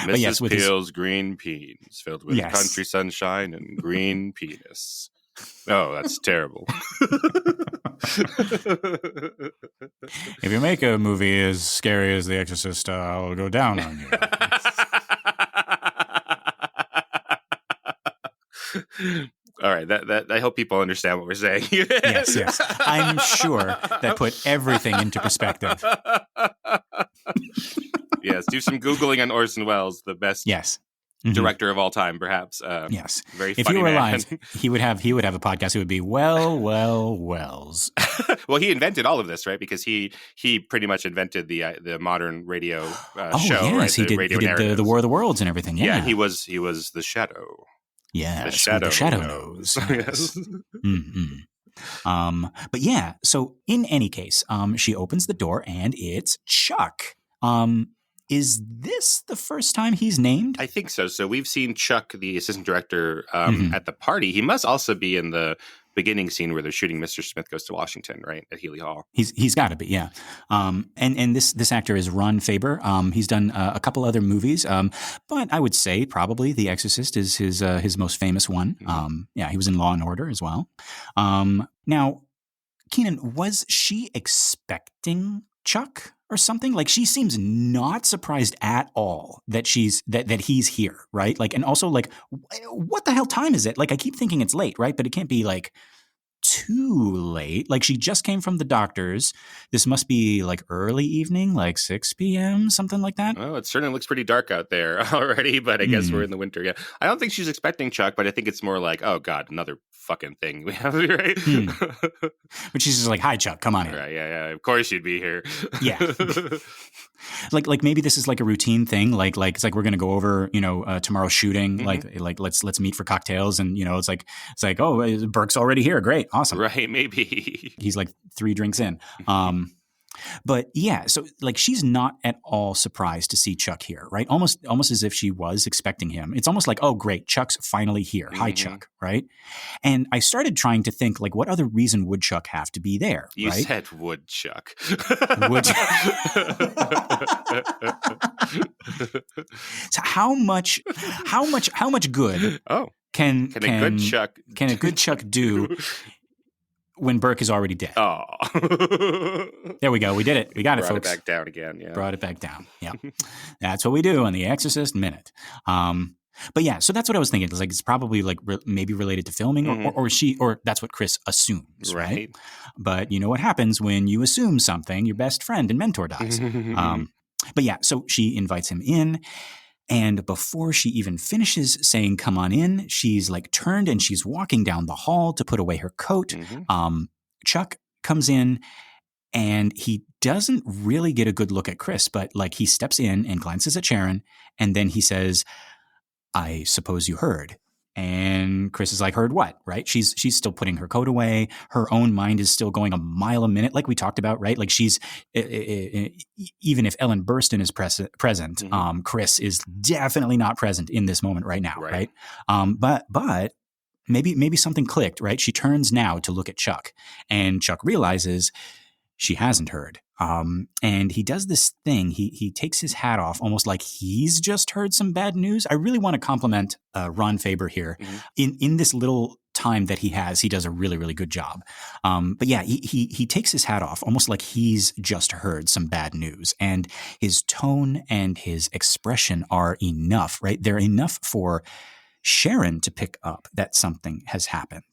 Mrs. Peel's green peas filled with country sunshine and green penis. Oh, that's terrible. If you make a movie as scary as The Exorcist, I'll go down on you. All right, that I hope people understand what we're saying. Yes. I'm sure that put everything into perspective. Yes, do some Googling on Orson Welles, the best director of all time, perhaps. Yes. Very funny if he were man. alive, he would have a podcast. It would be Wells. Well, he invented all of this, right? Because he pretty much invented the modern radio show. Yes, right? he did the War of the Worlds and everything. Yeah, he was the Shadow. Yes, the Shadow knows. Yes. But yeah, so in any case, she opens the door and it's Chuck. Is this the first time he's named? I think so. So we've seen Chuck, the assistant director, at the party. He must also be in the beginning scene where they're shooting Mr. Smith Goes to Washington, right, at Healy Hall. He's got to be, yeah. And this actor is Ron Faber. He's done a couple other movies, but I would say probably The Exorcist is his most famous one. Yeah, he was in Law and Order as well. Now, Keenan, was she expecting Chuck or something? Like, she seems not surprised at all that that he's here, right? Like, and also like, what the hell time is it? Like, I keep thinking it's late, right? But it can't be like too late. Like, she just came from the doctor's. This must be like early evening, like 6 p.m., something like that. Oh, it certainly looks pretty dark out there already, but I guess we're in the winter. Yeah, I don't think she's expecting Chuck, but I think it's more like, oh God, another fucking thing we have, right? But she's just like, hi, Chuck, come on in. Right, yeah. Of course you'd be here. Yeah. Like maybe this is like a routine thing. Like it's like we're gonna go over, tomorrow's shooting. Like let's meet for cocktails, and it's like oh, Burke's already here. Great, awesome. Right, maybe he's like 3 drinks in. But yeah, so like she's not at all surprised to see Chuck here, right? Almost as if she was expecting him. It's almost like, oh, great, Chuck's finally here. Hi, Chuck, right? And I started trying to think, like, what other reason would Chuck have to be there? You right? said woodchuck. So how much good can a good Chuck do when Burke is already dead? Oh. There we go. We did it. We got it, folks. Brought it back down again. Yeah. Brought it back down. Yeah. That's what we do on the Exorcist Minute. But yeah, so that's what I was thinking. It's like it's probably like maybe related to filming, or that's what Chris assumes, right? But you know what happens when you assume something? Your best friend and mentor dies. But yeah, so she invites him in, and before she even finishes saying "come on in," she's like turned and she's walking down the hall to put away her coat. Chuck comes in. And he doesn't really get a good look at Chris, but like he steps in and glances at Sharon, and then he says, "I suppose you heard." And Chris is like, "Heard what?" Right? She's still putting her coat away. Her own mind is still going a mile a minute, like we talked about, right? Like she's even if Ellen Burstyn is present, Chris is definitely not present in this moment right now, right? But maybe something clicked, right? She turns now to look at Chuck, and Chuck realizes she hasn't heard. And he does this thing. He takes his hat off almost like he's just heard some bad news. I really want to compliment Ron Faber here. In this little time that he has, he does a really, really good job. But yeah, he takes his hat off almost like he's just heard some bad news. And his tone and his expression are enough, right? They're enough for Sharon to pick up that something has happened.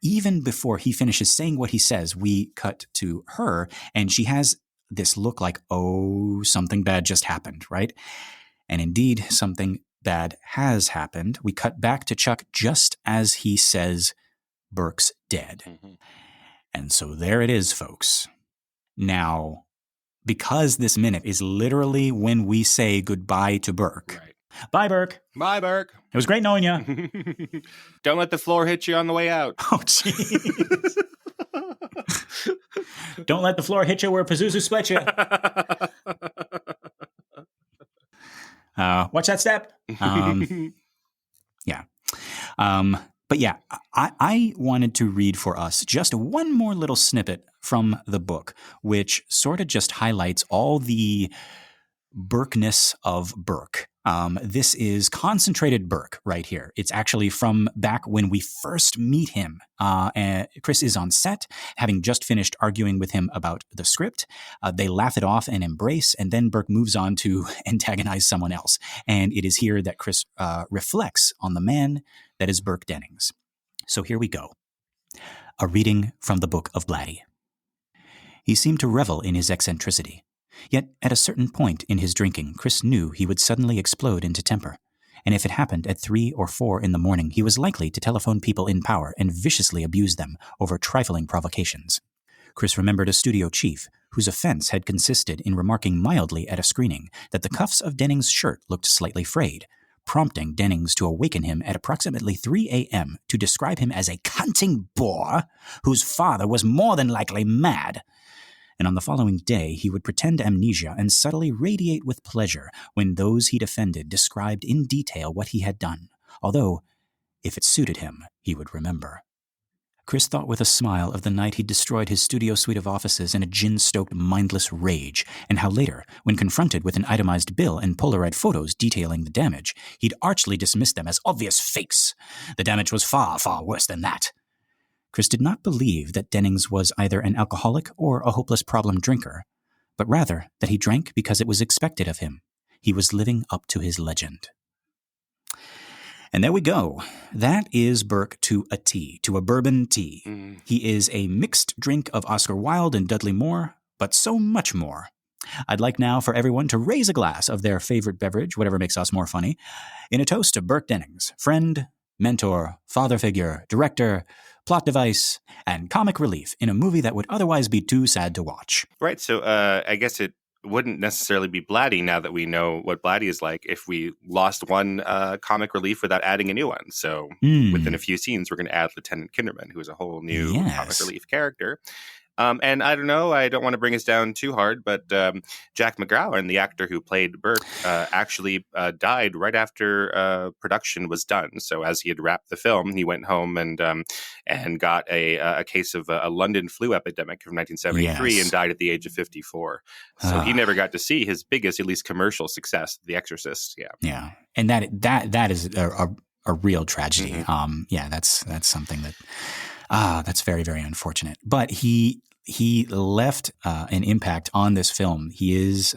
Even before he finishes saying what he says, we cut to her, and she has this look like, oh, something bad just happened, right? And indeed, something bad has happened. We cut back to Chuck just as he says, "Burke's dead." And so there it is, folks. Now, because this minute is literally when we say goodbye to Burke. Bye, Burke. Bye, Burke. It was great knowing you. Don't let the floor hit you on the way out. Oh, jeez. Don't let the floor hit you where Pazoozed split you. Watch that step. Yeah. But yeah, I wanted to read for us just one more little snippet from the book, which sort of just highlights all the Burkeness of Burke. This is concentrated Burke right here. It's actually from back when we first meet him. Chris is on set, having just finished arguing with him about the script. They laugh it off and embrace, and then Burke moves on to antagonize someone else. And it is here that Chris reflects on the man that is Burke Dennings. So here we go. A reading from the Book of Blatty. He seemed to revel in his eccentricity. Yet, at a certain point in his drinking, Chris knew he would suddenly explode into temper. And if it happened at 3 or 4 in the morning, he was likely to telephone people in power and viciously abuse them over trifling provocations. Chris remembered a studio chief whose offense had consisted in remarking mildly at a screening that the cuffs of Dennings' shirt looked slightly frayed, prompting Dennings to awaken him at approximately 3 a.m. to describe him as a cunting boor whose father was more than likely mad. And on the following day he would pretend amnesia and subtly radiate with pleasure when those he'd offended described in detail what he had done, although, if it suited him, he would remember. Chris thought with a smile of the night he'd destroyed his studio suite of offices in a gin-stoked mindless rage, and how later, when confronted with an itemized bill and Polaroid photos detailing the damage, he'd archly dismissed them as obvious fakes. The damage was far, far worse than that. Chris did not believe that Dennings was either an alcoholic or a hopeless problem drinker, but rather that he drank because it was expected of him. He was living up to his legend. And there we go. That is Burke to a T, to a bourbon tea. He is a mixed drink of Oscar Wilde and Dudley Moore, but so much more. I'd like now for everyone to raise a glass of their favorite beverage, whatever makes us more funny, in a toast to Burke Dennings, friend, mentor, father figure, director, plot device, and comic relief in a movie that would otherwise be too sad to watch. Right, so I guess it wouldn't necessarily be Blatty now that we know what Blatty is like if we lost one comic relief without adding a new one. So within a few scenes, we're going to add Lieutenant Kinderman, who is a whole new comic relief character. And I don't know, I don't want to bring us down too hard, but Jack McGowan, the actor who played Burke, actually died right after production was done. So as he had wrapped the film, he went home and got a case of a London flu epidemic from 1973 and died at the age of 54. So he never got to see his biggest, at least commercial success, The Exorcist. Yeah. And that is a real tragedy. That's something that that's very, very unfortunate. But he left an impact on this film. He is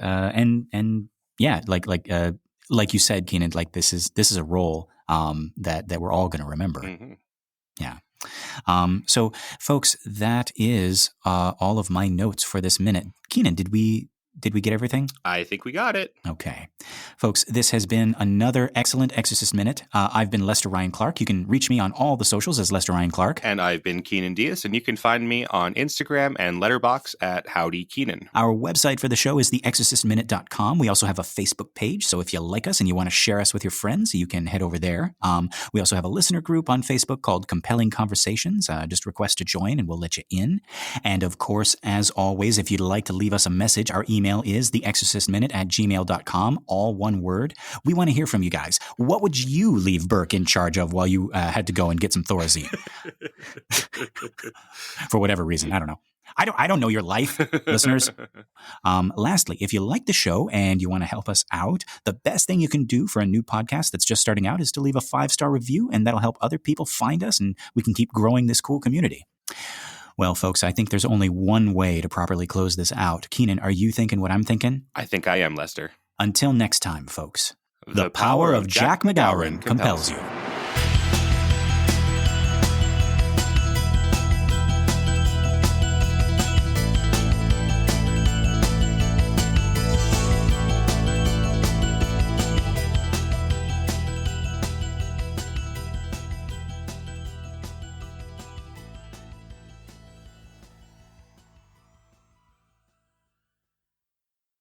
like you said, Keenan, like this is a role that we're all going to remember. Mm-hmm. Yeah. So folks, that is all of my notes for this minute. Keenan, did we get everything? I think we got it. Okay. Folks, this has been another excellent Exorcist Minute. I've been Lester Ryan Clark. You can reach me on all the socials as Lester Ryan Clark. And I've been Keenan Diaz, and you can find me on Instagram and Letterboxd at Howdy Keenan. Our website for the show is theexorcistminute.com. We also have a Facebook page, so if you like us and you want to share us with your friends, you can head over there. We also have a listener group on Facebook called Compelling Conversations. Just request to join and we'll let you in. And of course, as always, if you'd like to leave us a message, our email is theexorcistminute@gmail.com, all one word. We want to hear from you guys. What would you leave Burke in charge of while you had to go and get some Thorazine? For whatever reason, I don't know. I don't know your life, listeners. Lastly, if you like the show and you want to help us out, the best thing you can do for a new podcast that's just starting out is to leave a 5-star review, and that'll help other people find us, and we can keep growing this cool community. Well, folks, I think there's only one way to properly close this out. Keenan, are you thinking what I'm thinking? I think I am, Lester. Until next time, folks. The power of Jack McGowan compels you.